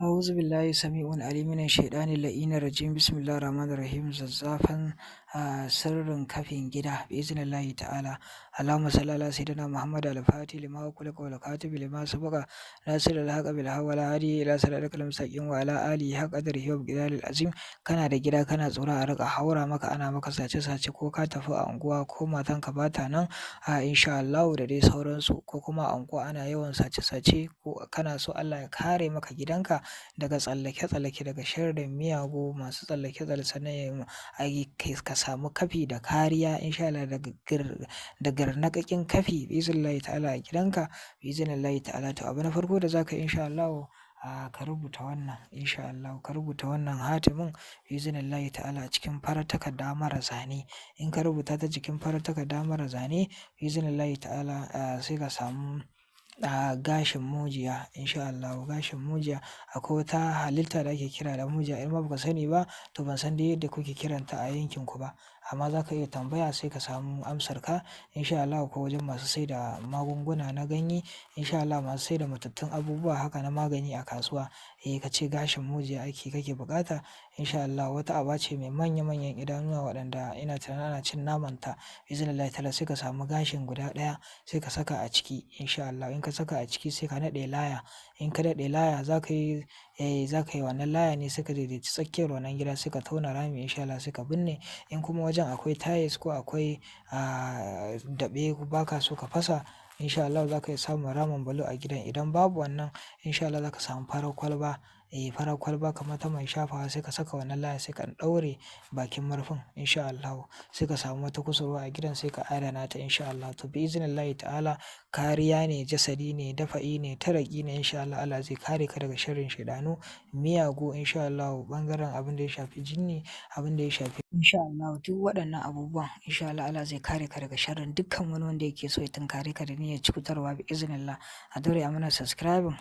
أعوذ بالله السميع العليم من الشيطان اللعين الرجيم بسم الله الرحمن الرحيم zazzafan sirrin kafin gida biiznillahi ta'ala Allahumma salli ala sayyidina Muhammad al-Fatih lima ughliqa wal khatimi lima sabaqa nasir al-haqq bil haqq wal hadi ila siratikal mustaqim wa ala alihi haqqa qadrihi wa miqdaril azim. Kana da gida kana tsoro a riƙa haura maka ana maka sace ko ka tafi a unguwa ko matanka bata nan insha Allahu da dai sauransu, ko kuma a unguwa ana yawan sace ko kana so Allah ya kare maka gidanka daga tsallake-tsallake, daga sharrin miyagu masu tsallake-tsalle, sannan ka samu kafi da kariya insha Allah da garnaƙaƙin kafi biiznillahi ta'ala a gidanka biiznillahi ta'ala. To abu na farko da zaka yi insha Allahu ka rubuta wannan insha Allahu, ka rubuta wannan hatimin biiznillahi ta'ala a cikin farar takarda mara zane. In ka rubuta ta cikin farar takarda mara zane biiznillahi ta'ala sai ka samu gashin mujiya insha Allahu. Gashin mujiya akwai wata halitta da ake kira da mujiya, in ma baka sani ba to ban san dai yadda kuke kiranta a yankin ku ba, amma zaka iya tambaya sai ka samu amsar ka insha Allahu. Ko wajen masu saida magunguna na ganye insha Allah, masu saida matattun abubuwa haka na magani a kasuwa, kace gashin mujiya kake buƙata insha Allah. Wata aba ce mai manya-manyan idanuwa waɗanda ina tunanin ana cin naman ta biiznillahi ta'ala. Sai ka samu gashin guda ɗaya sai ka saka a ciki insha Allah. In ka saka a ciki sai ka naɗe laya. In ka naɗe laya zaka yi wannan laya ne sai ka daidaici tsakiyar wannan gida sai ka tona rami insha Allah sai ka binne. In kuma wajen akwai tiles ko akwai daɓe baka so ka fasa insha Allah zaka iya samun ramin bulo a gidan. Idan babu wannan insha Allah zaka samu farar kwalba kamar ta mai shafawa sai ka saka wannan laya sai ka ɗaure bakin murfin insha Allahu. Sai ka samu wata kusurwa a gidan sai ka adana ta insha Allah. To biiznillahi ta'ala kariya ne, jasadi ne, dafa'i ne, taraki ne insha Allah. Allah zai kare ka daga sharrin shaidanu miyagu insha Allahu. Ɓangaren abin da ya shafi jinni, abin da ya shafi insha Allahu duk waɗannan abubuwan insha Allah. Allah zai kare ka daga sharrin dukkan wani wanda yake so ya tunkare ka da niyyar cutarwa biiznillah. A daure a mana subscribing.